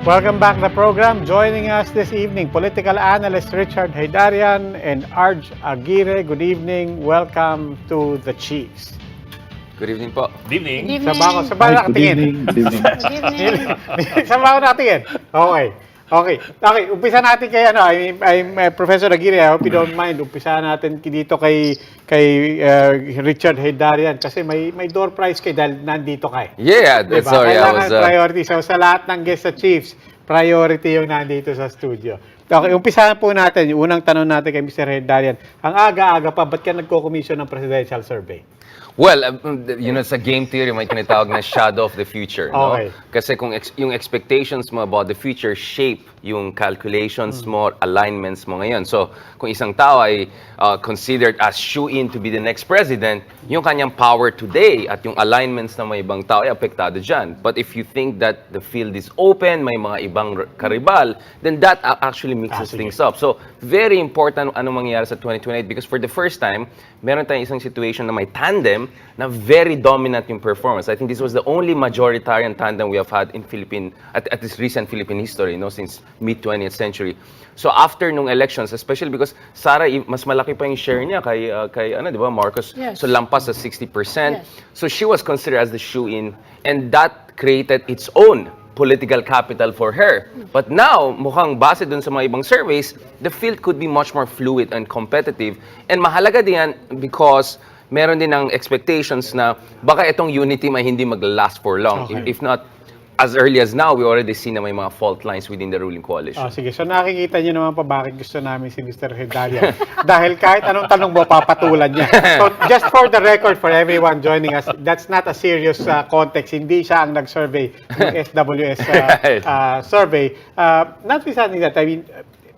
Welcome back to the program. Joining us this evening, political analyst Richard Haydarian and Arj Aguirre. Good evening. Welcome to the Chiefs. Good evening po. Good evening. Good evening. Sa ba nakatingin? Good evening. Good evening. Sa ba nakatingin? Okay, umpisa natin kay I'm Professor Aguirre. I hope you don't mind. Umpisa natin dito kay Richard Haydarian kasi may door prize kay dahil nandito kay. Yeah, that's Diba? sorry. Kailangan priority. So sa lahat ng guests sa Chiefs, priority yung nandito sa studio. Okay, umpisahan po natin. Yung unang tanong natin kay Mr. Haydarian. Ang aga-aga pa, ba't ka nagko-commission ng presidential survey? Well, sa game theory, may tinatawag na shadow of the future. Okay. No? Kasi kung yung expectations mo about the future shape yung calculations mo, alignments mo ngayon. So, kung isang tao ay considered as shoe-in to be the next president, yung kanyang power today at yung alignments ng mga ibang tao ay apektado dyan. But if you think that the field is open, may mga ibang karibal, then that actually mixes things up. So, very important ano mangyayari sa 2028 because for the first time, meron tayong isang situation na may tandem na very dominant yung performance. I think this was the only majoritarian tandem we have had in at this recent Philippine history, since mid-20th century. So after nung elections, especially because SARA mas malaki pa yung share niya kay di ba, Marcos? Yes. So lampas sa 60%. Yes. So she was considered as the shoe-in and that created its own political capital for her. But now, mukhang base dun sa mga ibang surveys, the field could be much more fluid and competitive. And mahalaga din because meron din ng expectations na baka itong UNITEAM ay hindi mag-last for long. Okay. If not, as early as now, we already see na may mga fault lines within the ruling coalition. Sige. So nakikita niyo naman pa bakit gusto namin si Mr. Haydarian. Dahil kahit anong tanong mo, papatulan niya. So just for the record, for everyone joining us, that's not a serious context. Hindi siya ang nag-survey ng SWS survey. Notwithstanding that, I mean,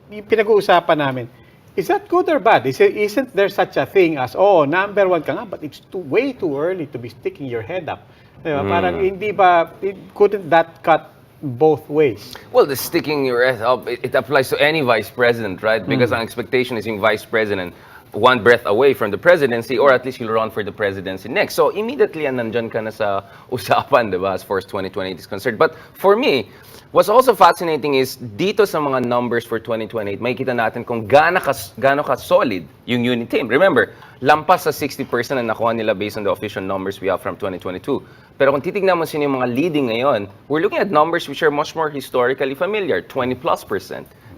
yung pinag-uusapan namin, is that good or bad? Isn't there such a thing as, number one ka nga, but it's way too early to be sticking your head up? Diba? Parang hindi ba, couldn't that cut both ways? Well, the sticking your head up, it applies to any vice president, right? Because ang expectation is yung vice president one breath away from the presidency or at least he'll run for the presidency next. So immediately nandyan ka na sa usapan, diba, as far as 2028 is concerned. But for me, what's also fascinating is dito sa mga numbers for 2028, makikita natin kung gaano ka solid yung UNITEAM. Remember, lampas sa 60% na nakuha nila based on the official numbers we have from 2022. Pero kung titignan mo sino yung mga leading ngayon, we're looking at numbers which are much more historically familiar, 20+%.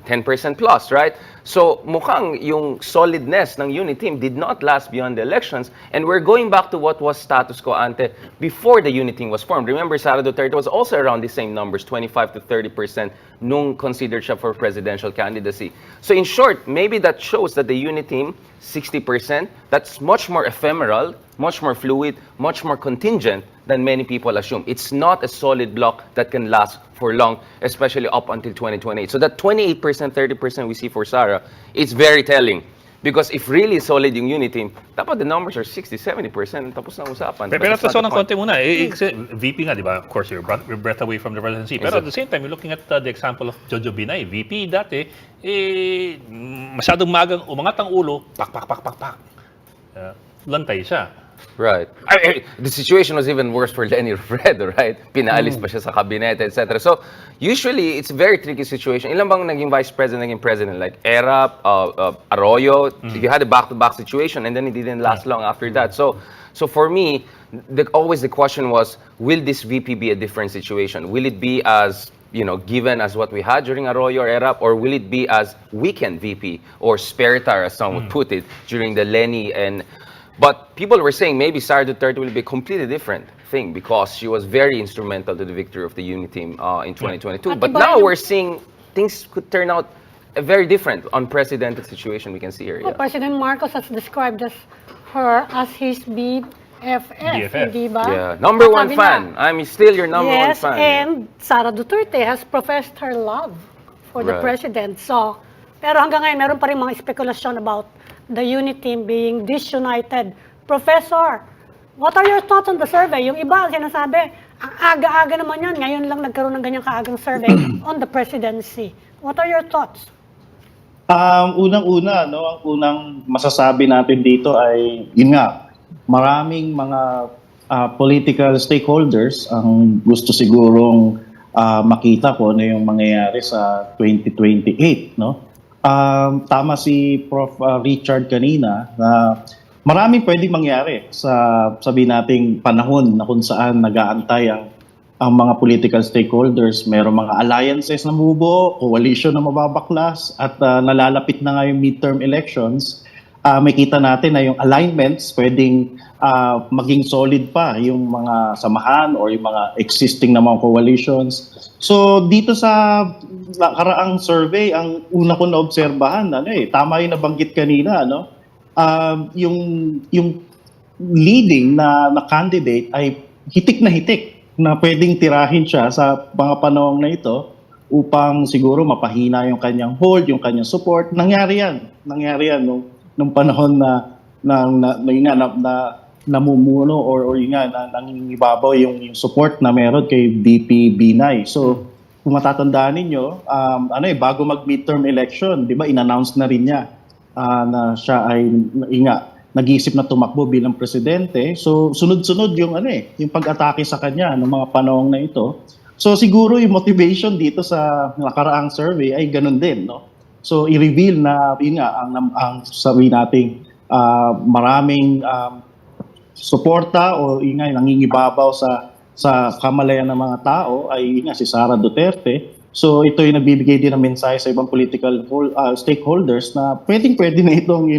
10% plus, right? So mukhang yung solidness ng UNITEAM did not last beyond the elections and we're going back to what was status quo ante before the UNITEAM was formed. Remember, Sara Duterte was also around the same numbers, 25 to 30% nung considered siya for presidential candidacy. So in short, maybe that shows that the UNITEAM, 60%, that's much more ephemeral, much more fluid, much more contingent than many people assume. It's not a solid block that can last for long, especially up until 2028. So that 28%, 30% we see for SARA, it's very telling. Because if really solid yung UNITEAM, dapat the numbers are 60-70%, tapos na usapan. Pero taso ng konti muna. VP nga, di ba? Of course, you're breath away from the presidency. Pero at the same time, you're looking at the example of Jojo Binay. VP dati, masyadong magang umangat ang ulo, pak. Lantay siya. Right. The situation was even worse for Lenny Robredo, right? Pinaalis pa siya sa kabinete, etc. So, usually, it's a very tricky situation. Ilan bang naging vice president, naging president? Like Erap, Arroyo, you had a back-to-back situation and then it didn't last long after that. So for me, always the question was, will this VP be a different situation? Will it be as given as what we had during Arroyo or Erap, or will it be as weekend VP or spare tire, as some would put it, during the Lenny and... But people were saying maybe Sara Duterte will be a completely different thing because she was very instrumental to the victory of the UNITEAM in 2022. But now we're seeing things could turn out very different, unprecedented situation we can see here. Yeah. President Marcos has described her as his BFF, di ba? Yeah, number one fan. I'm still your number one fan. And Sara Duterte has professed her love for the president. So, pero hanggang ngayon, meron pa rin mga spekulasyon about the UNITEAM being disunited. Professor, what are your thoughts on the survey? Yung iba, sinasabi, ang aga-aga naman yan. Ngayon lang nagkaroon ng ganyang kaagang survey on the presidency. What are your thoughts? Unang-una, ang unang masasabi natin dito ay, yun nga, maraming mga political stakeholders ang gusto sigurong makita ko na yung mangyayari sa 2028, no? Tama si Prof. Richard kanina na maraming pwedeng mangyari sa sabihin nating panahon na kung saan nag-aantay ang mga political stakeholders. Merong mga alliances na bubuo, coalition na mababaklas, at nalalapit na nga yung midterm elections. May kita natin na yung alignments pwedeng maging solid pa yung mga samahan or yung mga existing na mga coalitions. So dito sa nakaraang survey, ang una ko na obserbahan, tama yung nabanggit kanina, yung leading na candidate ay hitik na pwedeng tirahin siya sa mga panahon na ito upang siguro mapahina yung kanyang hold, yung kanyang support. Nangyari yan nung panahon na namumuno or yung nga nangingibabaw yung support na meron kay VP Binay. So kung matatandaan ninyo, bago mag-midterm election, 'di ba, in-announce na rin niya na siya ay nag-iisip na tumakbo bilang presidente. So sunod-sunod yung yung pag-atake sa kanya ng mga panahon na ito. So siguro yung motivation dito sa nakaraang survey ay ganun din, no? So i-reveal na ang sabi nating maraming suporta o nangingibabaw sa kamalayan ng mga tao ay si Sara Duterte. So ito yung nagbibigay din ng mensahe sa ibang political stakeholders na pwede na itong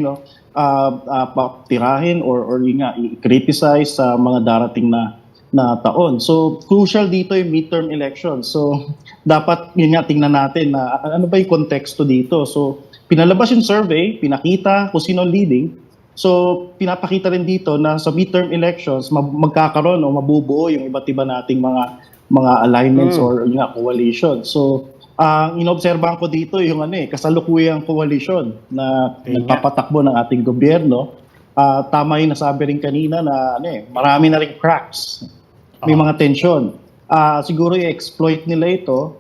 tirahin or i-criticize sa mga darating na taon. So crucial dito yung midterm election. So dapat tingnan natin na ano ba yung konteksto dito. So pinalabas yung survey, pinakita kung sino leading. So pinapakita rin dito na sa midterm elections magkakaroon o mabubuo yung iba't iba nating mga alignments or coalition. So inobserbahan ko dito yung kasalukuyang coalition na nagpapatakbo ng ating gobyerno. Tama yung nasabi rin kanina na marami na rin cracks. May mga tension. Siguro i-exploit nila ito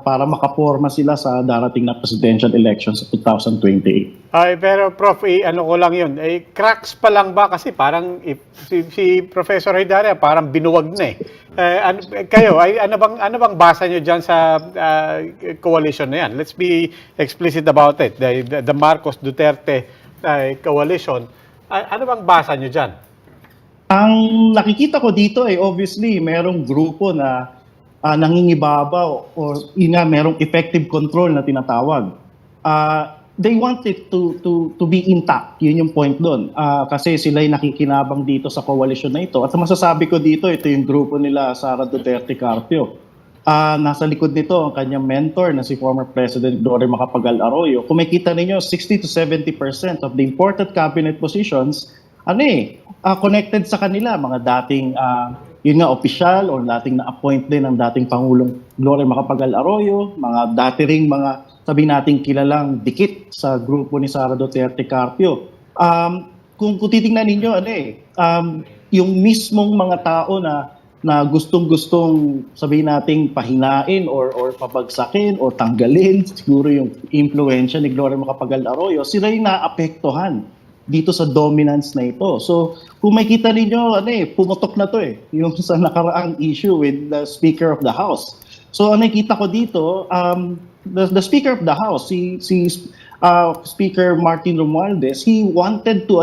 para makaporma sila sa darating na presidential elections sa 2028. Ay, pero Prof, ano ko lang yun, cracks pa lang ba? Kasi parang si Professor Hidaria parang binuwag na ano bang basa nyo dyan sa coalition na yan? Let's be explicit about it. The Marcos Duterte coalition. Ano bang basa nyo dyan? Ang nakikita ko dito obviously merong grupo na nangingibabaw o merong effective control na tinatawag. They want it to be intact. Yun yung point doon. Kasi sila'y nakikinabang dito sa coalition na ito. At masasabi ko dito, ito yung grupo nila, Sara Duterte Carpio. Nasa likod nito ang kanyang mentor na si former President Gloria Macapagal-Arroyo. Kung makita ninyo, 60 to 70% of the important cabinet positions, connected sa kanila. Mga dating, opisyal o dating na-appoint din ng dating Pangulong Gloria Macapagal-Arroyo, mga dati ring mga sabi natin kilalang dikit sa grupo ni Sara Duterte Carpio. Kung titingnan ninyo, yung mismong mga tao na gustong-gustong sabihin nating pahinain or pabagsakin o tanggalin siguro yung impluensya ni Gloria Macapagal-Arroyo, sila yung naapektuhan dito sa dominance na ito. So, kung makita ninyo, pumutok na to yung sa nakaraang issue with the Speaker of the House. So, nakita ko dito, the Speaker of the House, si Speaker Martin Romualdez, he wanted to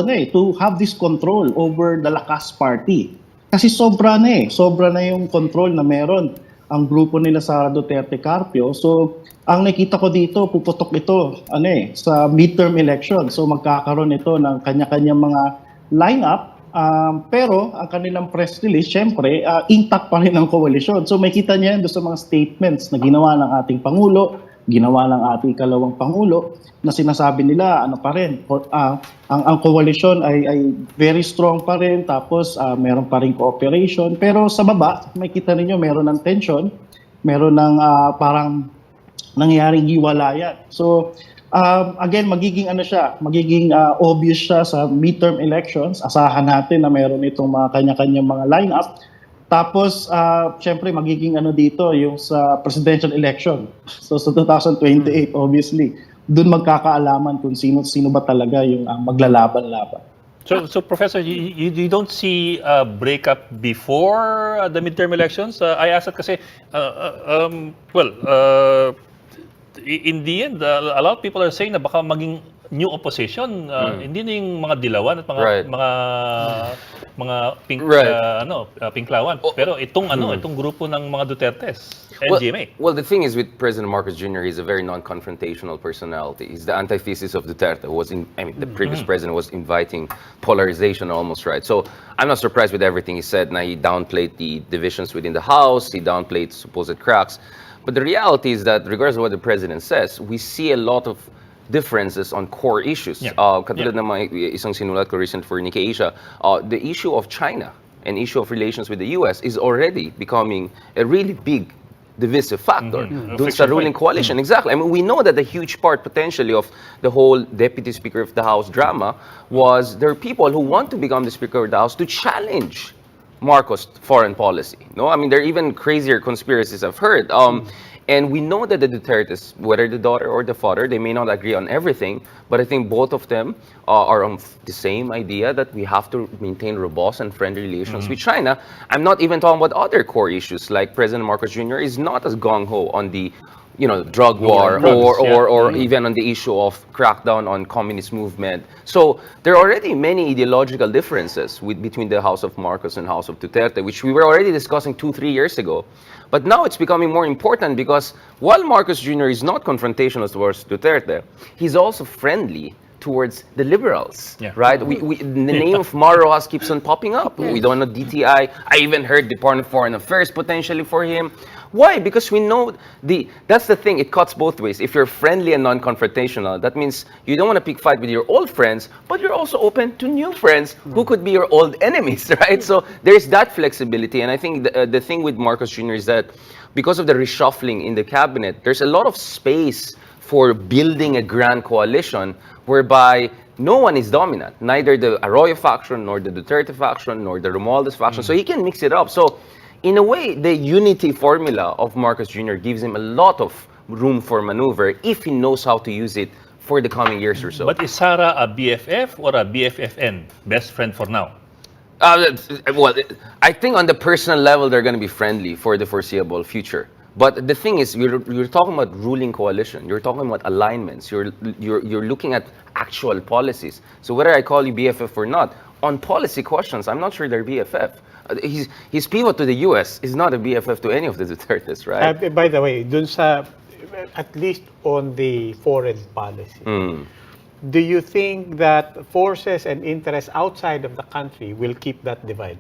have this control over the Lakas Party. Kasi sobra na yung control na meron ang grupo nila Sara Duterte Carpio. So, ang nakita ko dito, puputok ito sa midterm election. So, magkakaroon ito ng kanya-kanyang mga lineup. Pero ang kanilang press release, syempre, intact pa rin ang coalition. So, may kita niya doon sa mga statements na ginawa ng ating Pangulo, ginawa ng ating ikalawang Pangulo, na sinasabi nila, pa rin, ang coalition ay very strong pa rin, tapos meron pa rin cooperation. Pero sa baba, may kita ninyo, meron ng tension, meron ng parang nangyaring hiwalayan. So, again, magiging obvious siya sa midterm elections. Asahan natin na meron itong mga kanya-kanyang mga lineup. Tapos, syempre, magiging dito, yung sa presidential election. So, sa 2028, obviously, doon magkakaalaman kung sino ba talaga yung maglalaban-laban. So Professor, you don't see a breakup before the midterm elections? I asked that kasi, in the end, a lot of people are saying na baka maging new opposition, hindi na yung mga dilawan at mga Right. mga pink Right. pinklawan. Pero itong grupo ng mga Dutertes and GMA. Well, the thing is with President Marcos Jr., he's a very non-confrontational personality. He's the antithesis of Duterte, the previous president was inviting polarization almost, right? So I'm not surprised with everything he said. Now, he downplayed the divisions within the House, he downplayed supposed cracks. But the reality is that regardless of what the president says, we see a lot of differences on core issues. Katulad ng mga isang sinulat ko recent for Nikkei Asia, the issue of China and issue of relations with the US is already becoming a really big divisive factor dun sa ruling coalition. Exactly. I mean, we know that a huge part potentially of the whole Deputy Speaker of the House drama was there are people who want to become the Speaker of the House to challenge Marcos' foreign policy. No, I mean, there are even crazier conspiracies I've heard. And we know that the Dutertes, whether the daughter or the father, they may not agree on everything, but I think both of them are on the same idea that we have to maintain robust and friendly relations with China. I'm not even talking about other core issues, like President Marcos Jr. is not as gung-ho on the drug war or even on the issue of crackdown on communist movement. So there are already many ideological differences between the House of Marcos and House of Duterte, which we were already discussing 2-3 years ago. But now it's becoming more important because while Marcos Jr. is not confrontational towards Duterte, he's also friendly towards the liberals, right? The name of Mara Rojas keeps on popping up. We don't know DTI. I even heard Department of Foreign Affairs potentially for him. Why? Because we know that's the thing, it cuts both ways. If you're friendly and non-confrontational, that means you don't want to pick fight with your old friends, but you're also open to new friends who could be your old enemies, right? So there's that flexibility. And I think the thing with Marcos Jr. is that because of the reshuffling in the cabinet, there's a lot of space for building a grand coalition whereby no one is dominant, neither the Arroyo faction, nor the Duterte faction, nor the Romualdez faction. So he can mix it up. So in a way, the unity formula of Marcos Jr. gives him a lot of room for maneuver if he knows how to use it for the coming years or so. But is SARA a BFF or a BFFN? Best friend for now? Well, I think on the personal level, they're going to be friendly for the foreseeable future. But the thing is, you're talking about ruling coalition. You're talking about alignments. You're looking at actual policies. So whether I call you BFF or not, on policy questions, I'm not sure they're BFF. His pivot to the U.S. is not a BFF to any of the Dutertes, right? By the way, dun sa, at least on the foreign policy, do you think that forces and interests outside of the country will keep that divide?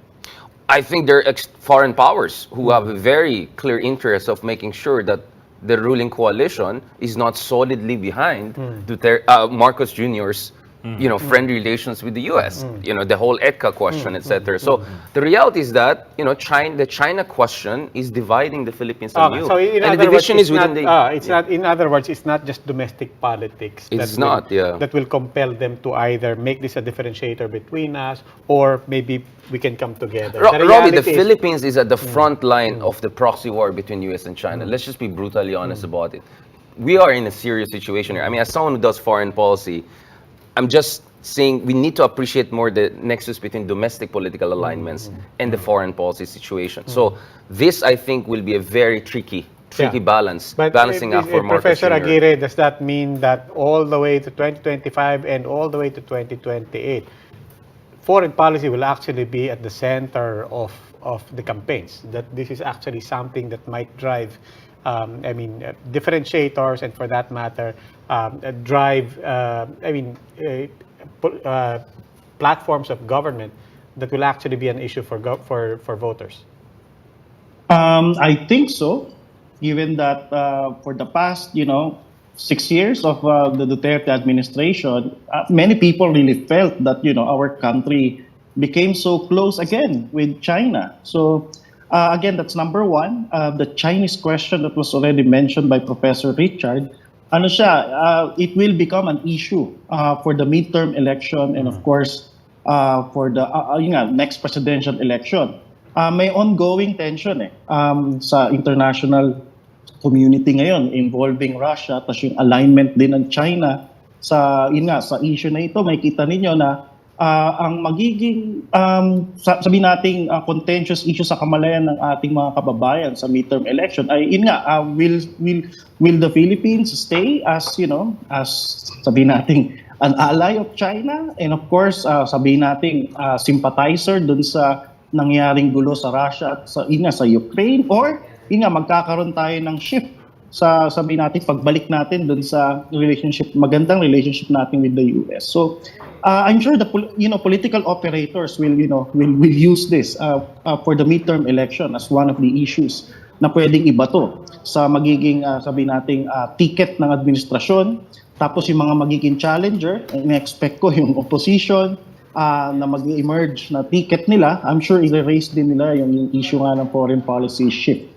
I think there are foreign powers who have a very clear interest of making sure that the ruling coalition is not solidly behind Marcos Jr.'s friendly relations with the U.S. The whole EDCA question, etc. So the reality is that the China question is dividing the Philippines anew. So in and other the division words, is within not. In other words, it's not just domestic politics. That will compel them to either make this a differentiator between us, or maybe we can come together. Robbie, the Philippines is at the front line of the proxy war between U.S. and China. Let's just be brutally honest about it. We are in a serious situation here. I mean, as someone who does foreign policy, I'm just saying we need to appreciate more the nexus between domestic political alignments and the foreign policy situation. So this, I think, will be a very tricky balance, but balancing act for Marcos Professor Jr. Aguirre, does that mean that all the way to 2025 and all the way to 2028, foreign policy will actually be at the center of the campaigns? That this is actually something that might drive differentiators, and for that matter, drive platforms of government that will actually be an issue for voters? I think so, given that for the past 6 years of the Duterte administration, many people really felt that our country became so close again with China. So again, that's number one. The Chinese question that was already mentioned by Professor Richard, it will become an issue for the midterm election and of course for the next presidential election. May ongoing tension sa international community ngayon involving Russia, tapos yung alignment din ng China sa issue na ito. Makikita ninyo na ang magiging sabi nating contentious issue sa kamalayan ng ating mga kababayan sa midterm election ay yun nga, will the Philippines stay as as sabi nating an ally of China, and of course sabi nating sympathizer dun sa nangyaring gulo sa Russia at sa Ukraine, or yun nga, magkakaroon tayo ng shift sa sabi natin pagbalik natin dun sa magandang relationship natin with the US. So I'm sure the political operators will use this for the midterm election as one of the issues na pwedeng ibato sa magiging sabi nating ticket ng administrasyon. Tapos yung mga magiging challenger, in-expect ko yung opposition na mag-emerge na ticket nila, I'm sure i-raise din nila yung issue nga ng foreign policy shift.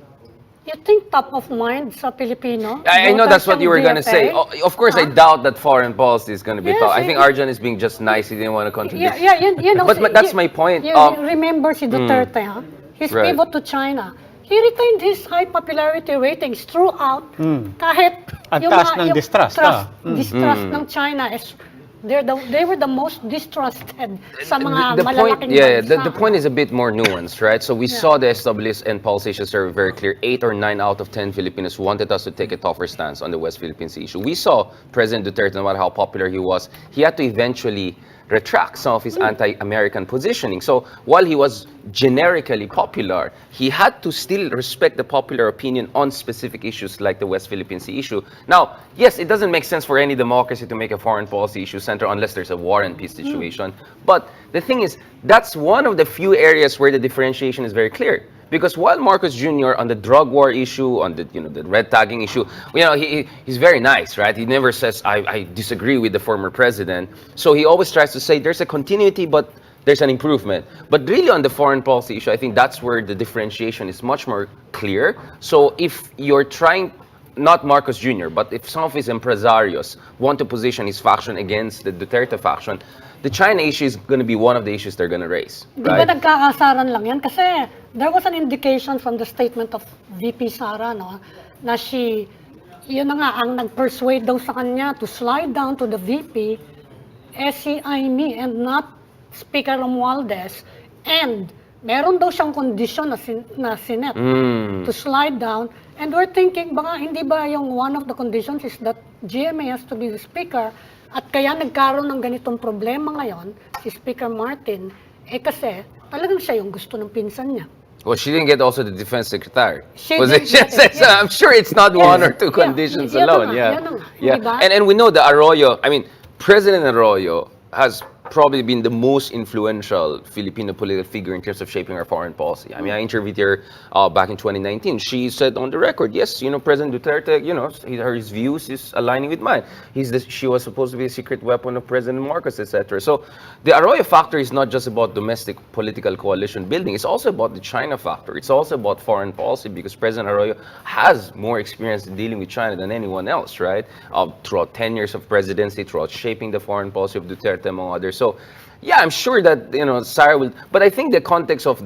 You think top of mind sa Pilipino? I know that's what you were going to say. BFA? Of course, I doubt that foreign policy is going to be Yes, taught. I think Arjun is being just nice. He didn't want to contradict. But that's my point. Remember si Duterte, his Right. pivot to China. He retained his high popularity ratings throughout, kahit Ang taas ng distrust, distrust ng China is they were the most distrusted sa mga the point, malalaking the bansa. point is a bit more nuanced, right? So we saw the SWS and policy survey very clear. 8 or 9 out of 10 Filipinos wanted us to take a tougher stance on the West Philippines issue. We saw President Duterte, no matter how popular he was, he had to eventually retract some of his anti-American positioning. So while he was generically popular, he had to still respect the popular opinion on specific issues like the West Philippines issue. Now, yes, it doesn't make sense for any democracy to make a foreign policy issue center unless there's a war and peace situation. But the thing is, that's one of the few areas where the differentiation is very clear. Because while Marcos Jr. on the drug war issue, on the the red tagging issue, he's very nice, right? He never says I disagree with the former president. So he always tries to say there's a continuity, but there's an improvement. But really on the foreign policy issue, I think that's where the differentiation is much more clear. So if you're trying, not Marcos Jr., but if some of his empresarios want to position his faction against the Duterte faction, the China issue is going to be one of the issues they're going to raise. Di ba nagkakasaran lang yan? Kasi there was an indication from the statement of VP SARA, no, na yun na nga, ang nag-persuade daw sa kanya to slide down to the VP, si Aimee and not Speaker Romualdez. And meron daw siyang condition na sinet to slide down. And we're thinking, baka hindi ba yung one of the conditions is that GMA has to be the speaker, at kaya nagkaroon ng ganitong problema ngayon, si Speaker Martin, kasi talagang siya yung gusto ng pinsan niya. Well, she didn't get also the defense secretary She position. did get it, So I'm sure it's not one or two Yeah. conditions Yan alone. na nga, yan na nga. Hindi ba? And we know that Arroyo, President Arroyo has probably been the most influential Filipino political figure in terms of shaping our foreign policy. I interviewed her back in 2019. She said on the record, yes, President Duterte, his views is aligning with mine. She was supposed to be a secret weapon of President Marcos, etc. So the Arroyo factor is not just about domestic political coalition building. It's also about the China factor. It's also about foreign policy because President Arroyo has more experience in dealing with China than anyone else, right? Throughout 10 years of presidency, throughout shaping the foreign policy of Duterte, among others. So, yeah, I'm sure that SARA will. But I think the context of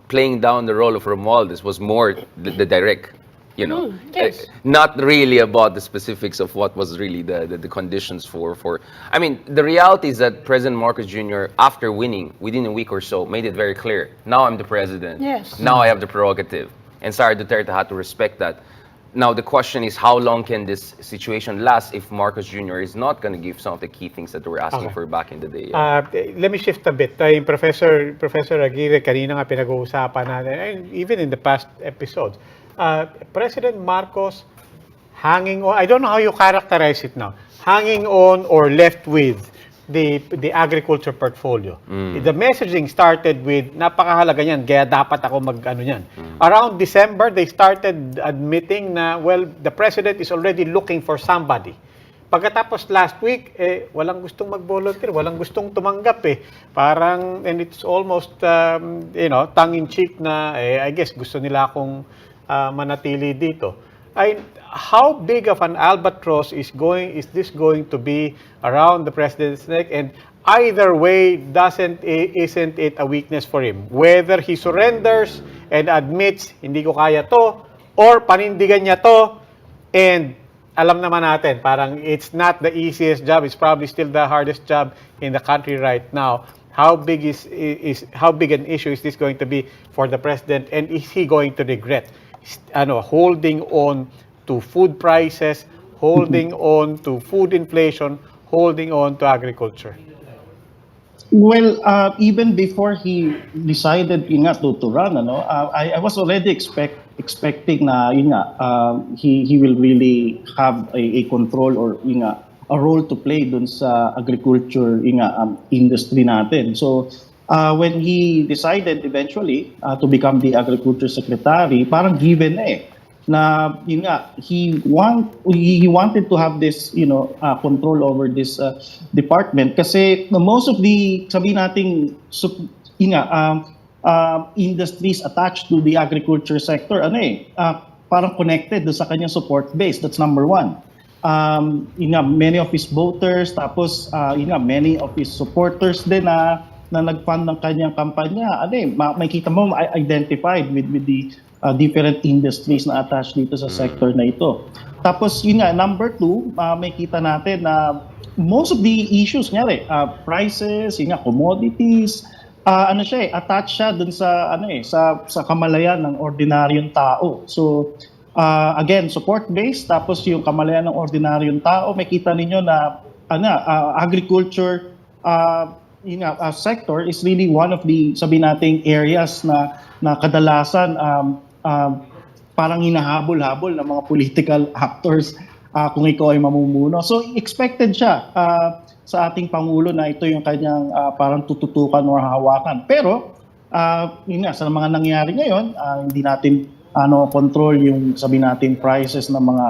playing down the role of Romualdez was more the direct, yes. not really about the specifics of what was really the conditions for. The reality is that President Marcos Jr. after winning within a week or so made it very clear. Now I'm the president. Yes. Now I have the prerogative, and SARA Duterte had to respect that. Now, the question is, how long can this situation last if Marcos Jr. is not going to give some of the key things that they were asking for back in the day? Let me shift a bit. Yung Professor Aguirre, kanina nga pinag-uusapan natin, and even in the past episodes, President Marcos hanging on, I don't know how you characterize it now, hanging on or left with the agriculture portfolio. The messaging started with, napakahalaga niyan, kaya dapat ako mag-ano niyan. Around December, they started admitting na, well, the president is already looking for somebody. Pagkatapos last week, walang gustong mag-volunteer, walang gustong tumanggap Parang, and it's almost, tongue-in-cheek na, I guess, gusto nila akong manatili dito. How big of an albatross is this going to be around the president's neck? And either way, isn't it a weakness for him? Whether he surrenders and admits, hindi ko kaya to, or panindigan niya to, and alam naman natin, parang it's not the easiest job, it's probably still the hardest job in the country right now. how big how big an issue is this going to be for the president, and is he going to regret holding on to food prices, holding on to food inflation, holding on to agriculture? Well, even before he decided yun nga, to run, I was already expecting na yun nga, he will really have a control or yun nga, a role to play dun sa agriculture yun nga, industry natin. So, when he decided eventually to become the agriculture secretary, parang given na yun nga, he wanted to have this control over this department kasi most of the sabihin nating industries attached to the agriculture sector parang connected do sa kanyang support base. That's number one. Many of his voters, tapos many of his supporters din na nag-fund ng kanyang kampanya, makikita mo identified with the different industries na attached dito sa sector na ito. Tapos number two, may kita natin na most of the issues prices, commodities, attached siya dun sa sa kamalayan ng ordinaryong tao. So again, support based, tapos yung kamalayan ng ordinaryong tao, may kita ninyo na agriculture sector is really one of the sabi nating areas na kadalasan parang hinahabol-habol ng mga political actors kung ikaw ay mamumuno. So expected siya sa ating Pangulo na ito yung kanyang parang tututukan o hawakan. Pero sa mga nangyayari ngayon, hindi natin control yung sabi natin prices ng mga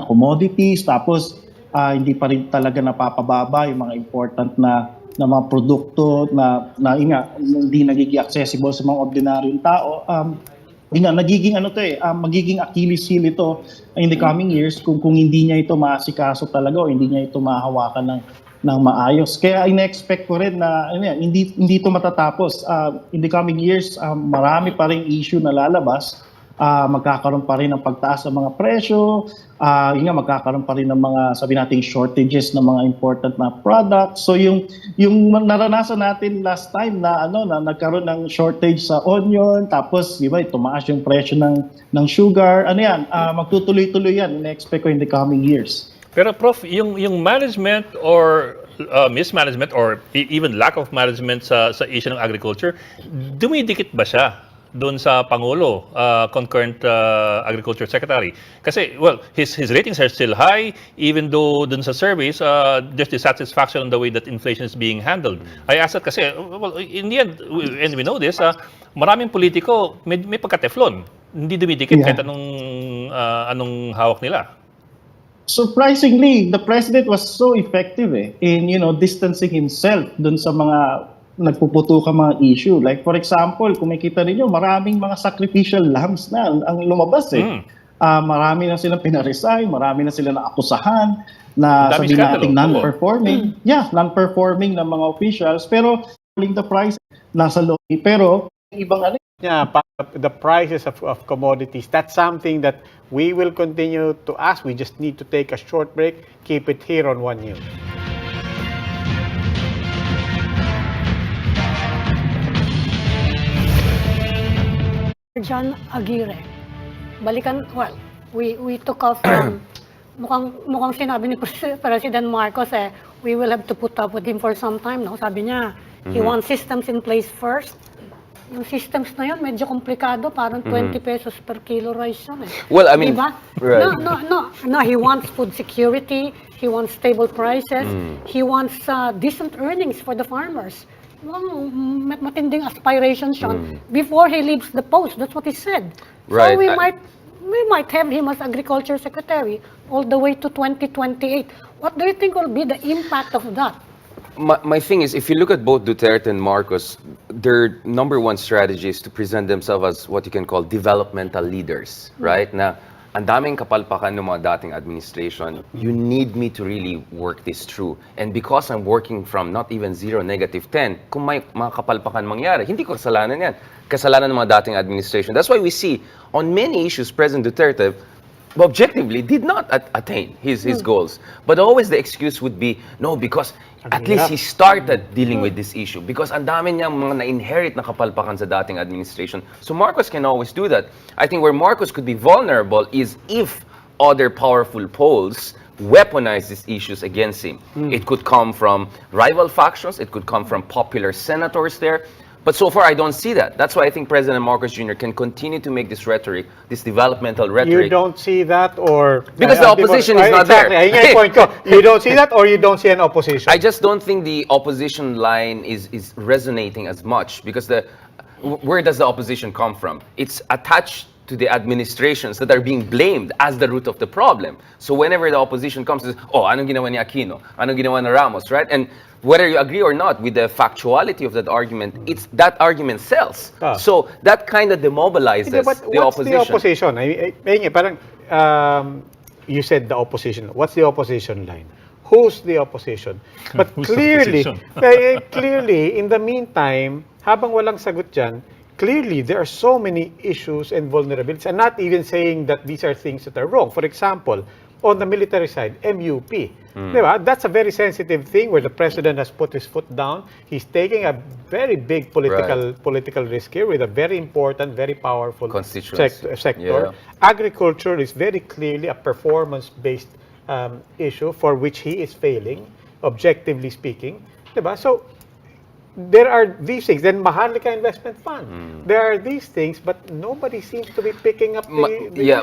commodities, tapos hindi pa rin talaga napapababa yung mga important na mga produkto na hindi nagiging accessible sa mga ordinaryong tao. Magiging Achilles heel ito in the coming years kung hindi niya ito maasikaso talaga o hindi niya ito mahawakan ng maayos. Kaya ina-expect ko rin na hindi ito matatapos. In the coming years, marami pa ring issue na lalabas. Magkakaroon pa rin ng pagtaas ng mga presyo, magkakaroon pa rin ng mga sabi nating shortages ng mga important na products. So yung naranasan natin last time na na nagkaroon ng shortage sa onion, tapos tumaas yung presyo ng sugar. Magtutuloy-tuloy yan. In-expect ko in the coming years. Pero Prof, yung management or mismanagement or even lack of management sa issue ng agriculture, dumidikit ba siya doon sa Pangulo, concurrent Agriculture Secretary? Kasi, well, his ratings are still high, even though doon sa surveys, there's dissatisfaction on the way that inflation is being handled. I asked that kasi, well, in the end, and we know this, maraming politiko may pagka-teflon. Hindi dumidikit kahit anong hawak nila. Surprisingly, the president was so effective in distancing himself dun sa mga nagpuputukan mga issue. Like for example, kung makita niyo, maraming mga sacrificial lambs na ang lumabas marami na silang pinaresign, marami na silang naakusahan na sabihin natin non-performing. Non-performing ng mga officials, pero the price nasa loob. Pero ibang the prices of commodities, that's something that we will continue to ask. We just need to take a short break. Keep it here on One News. John Aguirre. Balikan, well, we took off from, mukhang sinabi ni President Marcos we will have to put up with him for some time. No? Sabi niya, he wants systems in place first. Yung systems na yun, medyo komplikado. Parang 20 pesos per kilo rice yun Well, I mean, diba? right. No, he wants food security, he wants stable prices, he wants decent earnings for the farmers. Matinding aspirations yun. Before he leaves the post, that's what he said. Right. So we might have him as Agriculture Secretary all the way to 2028. What do you think will be the impact of that? My thing is, if you look at both Duterte and Marcos, their number one strategy is to present themselves as what you can call developmental leaders, right? Na ang daming kapalpakan ng mga dating administration, you need me to really work this through. And because I'm working from not even 0, -10, kung may mga kapalpakan mangyari, hindi ko kasalanan yan. Kasalanan ng mga dating administration. That's why we see, on many issues, President Duterte objectively did not attain his goals. But always the excuse would be, no, because at least he started dealing with this issue because ang dami niyang mga na-inherit na kapalpakan sa dating administration. So Marcos can always do that. I think where Marcos could be vulnerable is if other powerful poles weaponize these issues against him. It could come from rival factions, it could come from popular senators there. But so far, I don't see that. That's why I think President Marcos Jr. can continue to make this rhetoric, this developmental rhetoric. You don't see that, or Because the opposition is not exactly. there. Ayun nga yung point ko. You don't see that, or you don't see an opposition. I just don't think the opposition line is resonating as much because where does the opposition come from? It's attached to the administrations that are being blamed as the root of the problem. So whenever the opposition comes to, anong ginawa ni Aquino? Anong ginawa ni Ramos, right? And whether you agree or not with the factuality of that argument, it's that argument sells. So that kind of demobilizes Hindi, but the what's opposition. the opposition? Ayun nga, parang, you said the opposition. What's the opposition line? Who's the opposition? But Who's the clearly, opposition? clearly, in the meantime, habang walang sagot dyan, clearly there are so many issues and vulnerabilities. I'm not even saying that these are things that are wrong. For example, on the military side, MUP. Diba? That's a very sensitive thing where the president has put his foot down. He's taking a very big political risk here with a very important, very powerful Constituency. sector. Yeah. Agriculture is very clearly a performance-based issue for which he is failing, objectively speaking. Diba? So, there are these things. Then Maharlika Investment Fund. There are these things, but nobody seems to be picking up the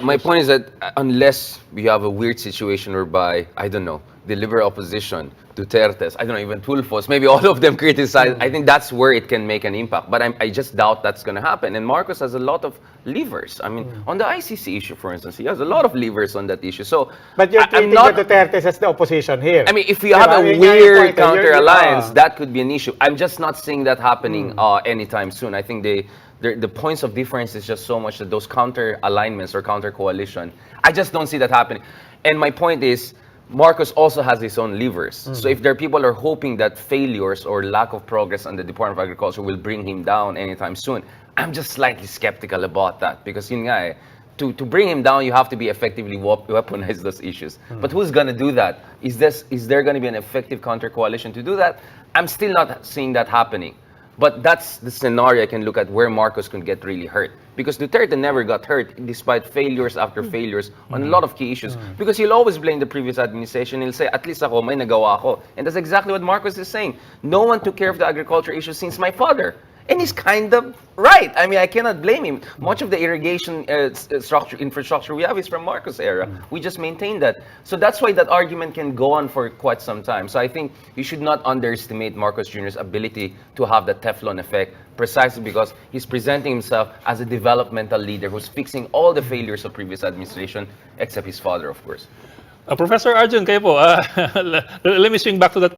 My issues. point is that unless we have a weird situation whereby, I don't know, the liberal opposition, Duterte's, I don't know, even Tulfos, maybe all of them criticize, I think that's where it can make an impact. But I just doubt that's going to happen. And Marcos has a lot of levers. I mean, on the ICC issue, for instance, he has a lot of levers on that issue. So, But you're I'm treating not... the Duterte's as the opposition here. I mean, if you have a Yun nga yung weird point, counter-alliance, that could be an issue. I'm just not seeing that happening anytime soon. I think the points of difference is just so much that those counter-alignments or counter-coalition, I just don't see that happening. And my point is, Marcos also has his own levers. So if there are people who are hoping that failures or lack of progress on the Department of Agriculture will bring him down anytime soon, I'm just slightly skeptical about that. Because yun nga to bring him down, you have to be effectively weaponize those issues. But who's going to do that? Is there going to be an effective counter-coalition to do that? I'm still not seeing that happening. But that's the scenario I can look at where Marcos can get really hurt. Because Duterte never got hurt despite failures after failures on a lot of key issues. Because he'll always blame the previous administration. He'll say, at least ako, may nagawa ako. And that's exactly what Marcos is saying. No one took care of the agriculture issues since my father. And he's kind of right. I mean, I cannot blame him. Much of the irrigation infrastructure we have is from Marcos' era. We just maintain that. So that's why that argument can go on for quite some time. So I think you should not underestimate Marcos Jr.'s ability to have the Teflon effect, precisely because he's presenting himself as a developmental leader who's fixing all the failures of previous administration, except his father, of course. Professor Arjun, kayo po, let me swing back to that.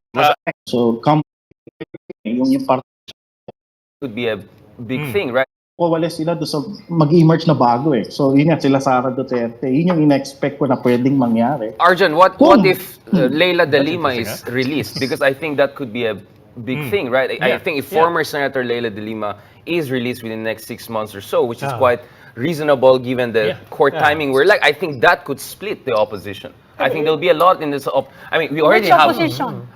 So, yung part Could be a big thing, right? wala sila doon sa mag-emerge na bago eh. So, yun nga, sila Sara Duterte. Yun yung ina-expect ko na pwedeng mangyari. Arjun, what if Leila de Lima is released? Because I think that could be a big thing, right? I think if former Senator Leila de Lima is released within the next 6 months or so, which is quite reasonable given the court timing we're like, I think that could split the opposition. I think there'll be a lot in this. I mean, we already Which have opposition?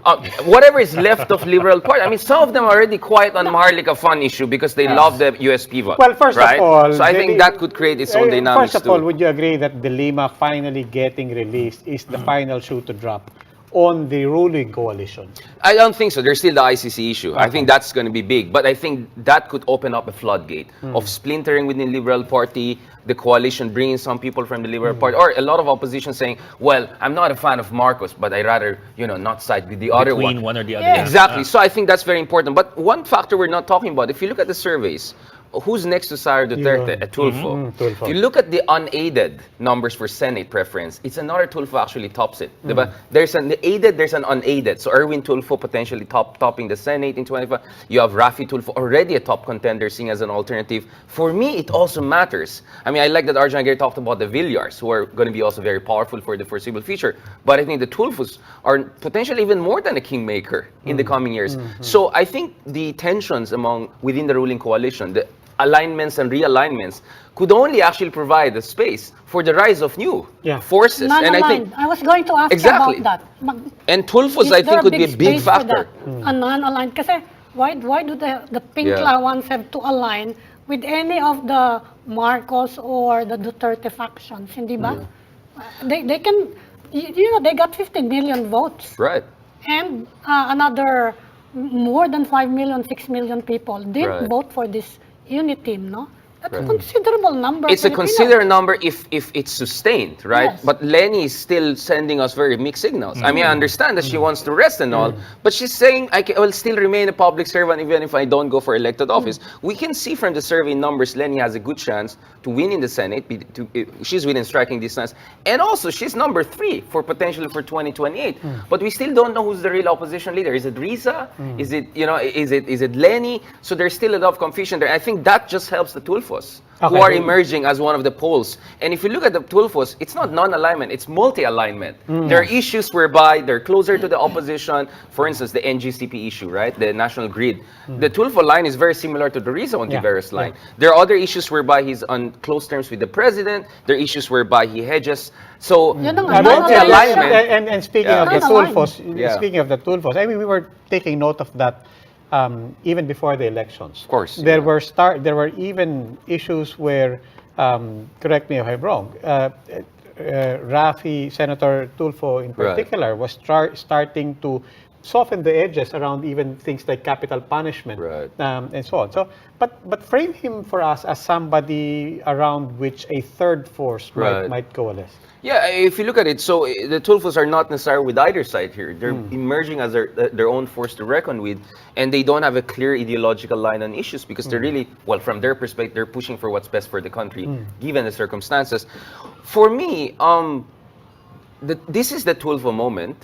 whatever is left of Liberal Party. I mean, some of them are already quiet on Maharlika Fund issue because they love the USP vote. Well, first right? of all, so I think that could create its own dynamics First of too. all, would you agree that the Lima finally getting released is the final shoe to drop on the ruling coalition? I don't think so. There's still the ICC issue. I think that's going to be big. But I think that could open up a floodgate of splintering within the Liberal Party, the coalition bringing some people from the Liberal Party, or a lot of opposition saying, well, I'm not a fan of Marcos, but I'd rather, not side with the other one. Between one or the other. Yeah. Exactly. So I think that's very important. But one factor we're not talking about, if you look at the surveys, who's next to Sara Duterte? Tulfo. Tulfo. If you look at the unaided numbers for Senate preference, it's another Tulfo actually tops it. Diba? There's an aided, there's an unaided. So Erwin Tulfo potentially topping the Senate in 25. You have Rafi Tulfo, already a top contender, seen as an alternative. For me, it also matters. I mean, I like that Arjun Aguirre talked about the Villars, who are going to be also very powerful for the foreseeable future. But I think the Tulfos are potentially even more than a kingmaker in the coming years. So I think the tensions within the ruling coalition, alignments and realignments could only actually provide a space for the rise of new forces. And I think Non-aligned. I was going to ask Exactly. you about that. and Tulfos, Is I there think, would be a space big for factor. that? A non-aligned. Kasi why do the Pinkla Yeah. ones have to align with any of the Marcos or the Duterte factions? Hindi ba? They can, they got 15 million votes. Right. And another more than 5 million, 6 million people did Right. vote for this UNITEAM, no? That's a Right. considerable number. It's a Filipinos. considerable number if it's sustained, right? Yes. But Lenny is still sending us very mixed signals. I mean, I understand that she wants to rest and all, but she's saying I will still remain a public servant even if I don't go for elected office. We can see from the survey numbers, Lenny has a good chance to win in the Senate. She's within striking distance, and also she's number 3 for potentially for 2028. But we still don't know who's the real opposition leader. Is it Riza? Is it is it Lenny? So there's still a lot of confusion there. I think that just helps the Tulfos. Who are emerging as one of the poles. And if you look at the Tulfos, it's not non-alignment, it's multi-alignment. There are issues whereby they're closer to the opposition. For instance, the NGCP issue, right? The national grid. The Tulfo line is very similar to the Riza Ontiveros line. There are other issues whereby he's on close terms with the president. There are issues whereby he hedges. So Yun ang multi-alignment. And speaking Yeah. of the Non-aligned. Tulfos, speaking of the Tulfos, I mean, we were taking note of that even before the elections. Of course. There were even issues where, correct me if I'm wrong, Rafi, Senator Tulfo in particular, was starting to soften the edges around even things like capital punishment, Right. and so on. So, but frame him for us as somebody around which a third force Right. might coalesce. Yeah, if you look at it, so the Tulfos are not necessarily with either side here. They're emerging as their own force to reckon with, and they don't have a clear ideological line on issues because they're really, well, from their perspective, they're pushing for what's best for the country, given the circumstances. For me, this is the Tulfo moment,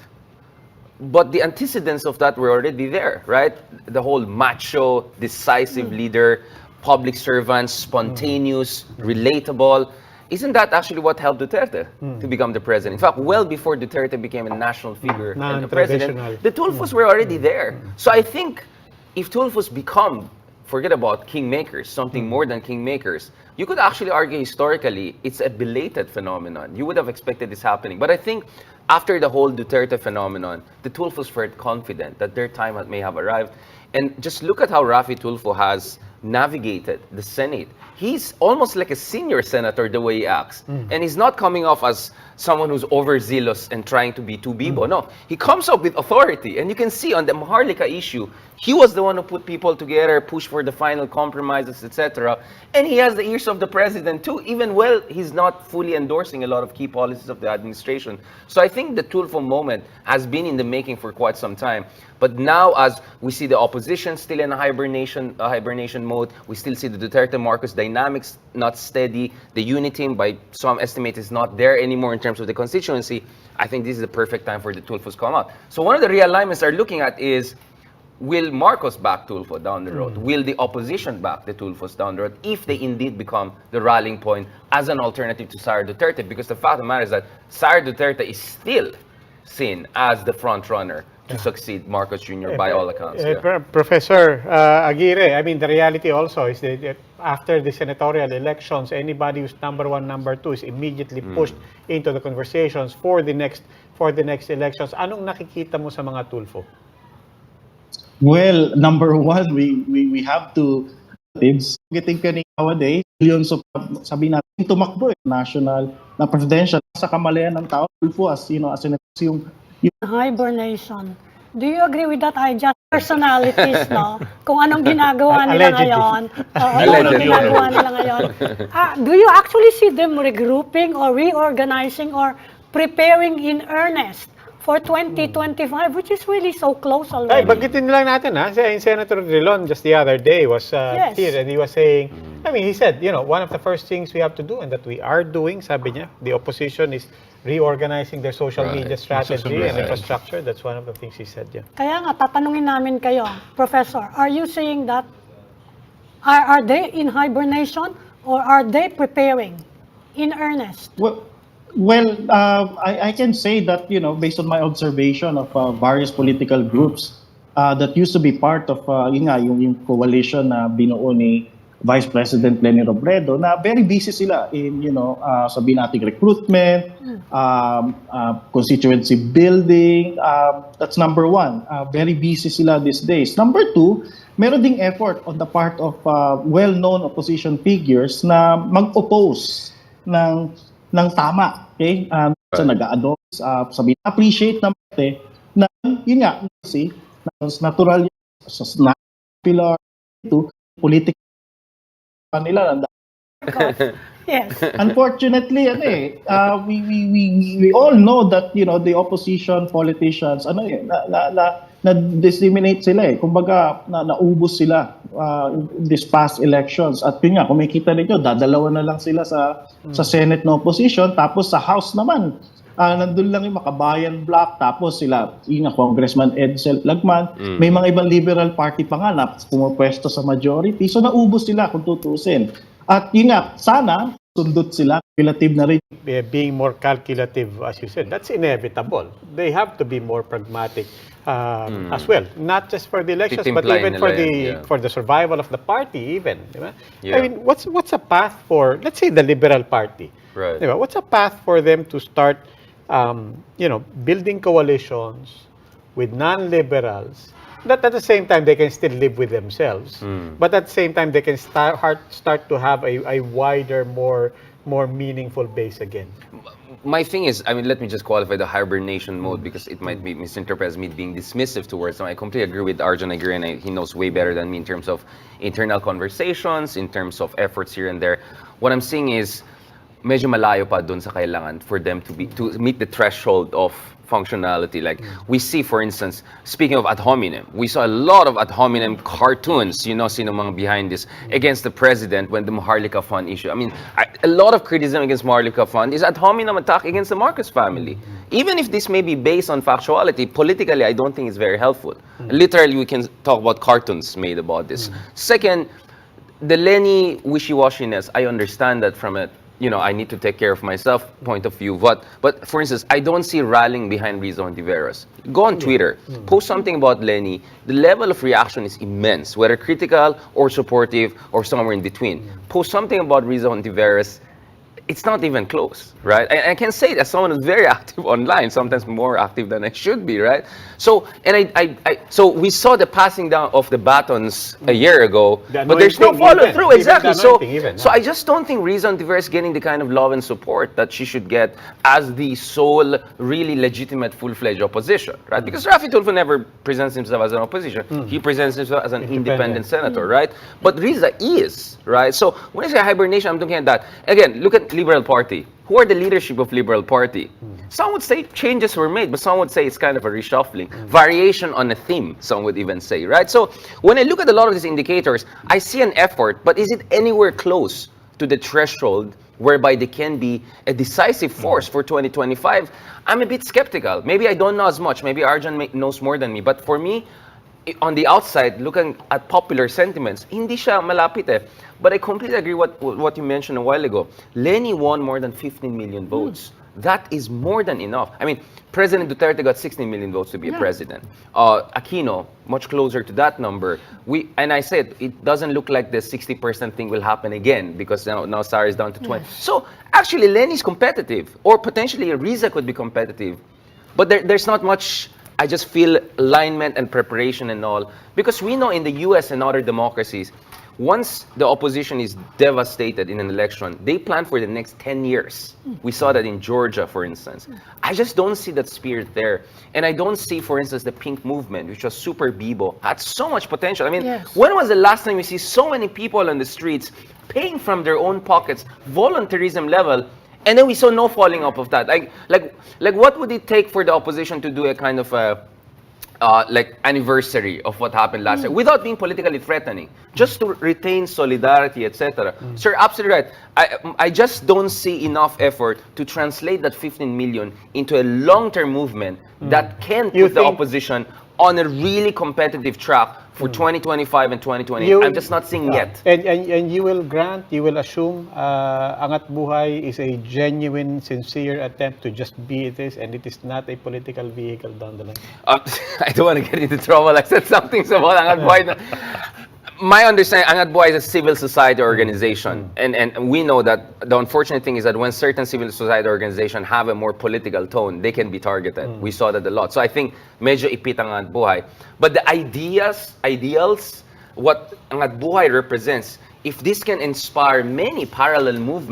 but the antecedents of that were already there, right? The whole macho, decisive leader, public servant, spontaneous, relatable. Isn't that actually what helped Duterte to become the president? In fact, well before Duterte became a national figure and the president, Non-traditional. the Tulfos were already there. So I think if Tulfos become, forget about kingmakers, something more than kingmakers, you could actually argue historically it's a belated phenomenon. You would have expected this happening. But I think after the whole Duterte phenomenon, the Tulfos felt confident that their time may have arrived. And just look at how Rafi Tulfo has navigated the Senate. He's almost like a senior senator the way he acts. And he's not coming off as someone who's overzealous and trying to be too bibo. No, he comes up with authority. And you can see on the Maharlika issue, he was the one who put people together, pushed for the final compromises, etc. And he has the ears of the president too, even while he's not fully endorsing a lot of key policies of the administration. So I think the Tulfo moment has been in the making for quite some time. But now, as we see the opposition still in a hibernation mode, we still see the Duterte Marcos dynamics not steady. The UNITEAM, by some estimate, is not there anymore in terms of the constituency. I think this is the perfect time for the Tulfos to come out. So one of the realignments they're looking at is, will Marcos back Tulfo down the road? Will the opposition back the Tulfos down the road if they indeed become the rallying point as an alternative to SARA Duterte? Because the fact of the matter is that SARA Duterte is still seen as the front runner to succeed Marcos Jr. by all accounts. Professor Aguirre, I mean, the reality also is that after the senatorial elections, anybody who's number 1, number 2 is immediately pushed into the conversations for the next elections. Anong nakikita mo sa mga Tulfo? Well, number one, we have to getting ka nowadays, millions of, sabi natin, tumakbo national, na presidential, sa kamalayan ng tao, Tulfo as, as yung Hibernation. Do you agree with that? I just personalities, no? Kung anong ginagawa nila Allegedly. ngayon. Anong ginagawa nila ngayon. Do you actually see them regrouping or reorganizing or preparing in earnest for 2025, which is really so close Ay, already? bagitin lang natin Senator Drilon just the other day was here and he was saying, I mean, he said, one of the first things we have to do and that we are doing, sabi niya, the opposition is reorganizing their social media strategy and infrastructure. That's one of the things he said, yeah. Kaya nga, tatanungin namin kayo, Professor, are you saying that, are they in hibernation or are they preparing in earnest? Well, I can say that, based on my observation of various political groups that used to be part of yung coalition na binuo ni Vice President Leni Robredo na very busy sila in, sabihin natin recruitment, constituency building. That's number one. Very busy sila these days. Number two, meron ding effort on the part of well-known opposition figures na mag-oppose ng tama. Okay? So nag-a-adopt, sabihin, appreciate naman na yun nga, see, natural sa popular to political nila. Yes. Unfortunately, we all know that the opposition politicians na disseminate sila kumbaga naubos sila this past elections at yun nga kung makita niyo dadalawa na lang sila sa Senate na opposition tapos sa House naman nandun lang yung Makabayan Bloc tapos sila Congressman Edsel Lagman may mga ibang liberal party pa nga na pumupwesto sa majority so naubos sila kung tutusin. At yun nga, sana sundot sila, calculative na rin. Being more calculative, as you said, that's inevitable. They have to be more pragmatic as well. Not just for the elections, but even for the survival of the party even. Diba? Yeah. I mean, what's a path for, let's say, the Liberal Party? Right. Diba? What's a path for them to start, building coalitions with non-liberals that at the same time they can still live with themselves, but at the same time they can start to have a wider, more meaningful base again. My thing is, let me just qualify the hibernation mode because it might be misinterpreted as me being dismissive towards them. I completely agree with Arjun. He knows way better than me in terms of internal conversations, in terms of efforts here and there. What I'm saying is, medyo malayo pa dun sa kailangan for them to meet the threshold of functionality. Like we see, for instance, speaking of ad hominem, we saw a lot of ad hominem cartoons, sino mga behind this, against the president when the Maharlika Fund issue. A lot of criticism against Maharlika Fund is ad hominem attack against the Marcos family. Even if this may be based on factuality, politically, I don't think it's very helpful. Literally, we can talk about cartoons made about this. Second, the Leni wishy-washiness, I understand that from a I need to take care of myself point of view. But for instance, I don't see rallying behind Rizzo Ontiveros. Go on Twitter, post something about Leni. The level of reaction is immense, whether critical or supportive or somewhere in between. Post something about Rizzo Ontiveros, it's not even close, right? I can say it as someone who's very active online, sometimes more active than I should be, right? So, so we saw the passing down of the batons a year ago, but there's no follow through. Exactly. So I just don't think Rizzo Ontiveros is getting the kind of love and support that she should get as the sole, really legitimate, full-fledged opposition, right? Because Rafi Tulfo never presents himself as an opposition. He presents himself as an independent senator, right? But Rizzo is, right? So when I say hibernation, I'm looking at that. Again, look at Liberal Party. Who are the leadership of Liberal Party? Some would say changes were made, but some would say it's kind of a reshuffling. Variation on a theme, some would even say, right? So when I look at a lot of these indicators, I see an effort, but is it anywhere close to the threshold whereby they can be a decisive force for 2025? I'm a bit skeptical. Maybe I don't know as much. Maybe Arjun knows more than me. But for me, on the outside, looking at popular sentiments, hindi siya malapit eh. But I completely agree what you mentioned a while ago. Leni won more than 15 million votes. That is more than enough. President Duterte got 16 million votes to be a president. Aquino, much closer to that number. And I said, it doesn't look like the 60% thing will happen again because now SARA is down to 20. So actually, Leni's competitive, or potentially Riza could be competitive. But there's not much, I just feel, alignment and preparation and all. Because we know in the US and other democracies, once the opposition is devastated in an election, they plan for the next 10 years. We saw that in Georgia, for instance. I just don't see that spirit there. And I don't see, for instance, the pink movement, which was super Bibo, had so much potential. When was the last time we see so many people on the streets paying from their own pockets, voluntarism level, and then we saw no falling off of that? Like what would it take for the opposition to do a kind of anniversary of what happened last year without being politically threatening, just to retain solidarity, etc. Sir, absolutely right. I just don't see enough effort to translate that 15 million into a long-term movement that can put the opposition on a really competitive track for 2025 and 2028. I'm just not seeing yet. And you will assume Angat Buhay is a genuine, sincere attempt to just be this, and it is not a political vehicle down the line. I don't want to get into trouble. I said something about Angat Buhay. My understanding, Angat Buhay is a civil society organization. And we know that the unfortunate thing is that when certain civil society organizations have a more political tone, they can be targeted. We saw that a lot. So I think medyo ipit ang Angat Buhay. But the ideals, what Angat Buhay represents, if this can inspire many parallel movements,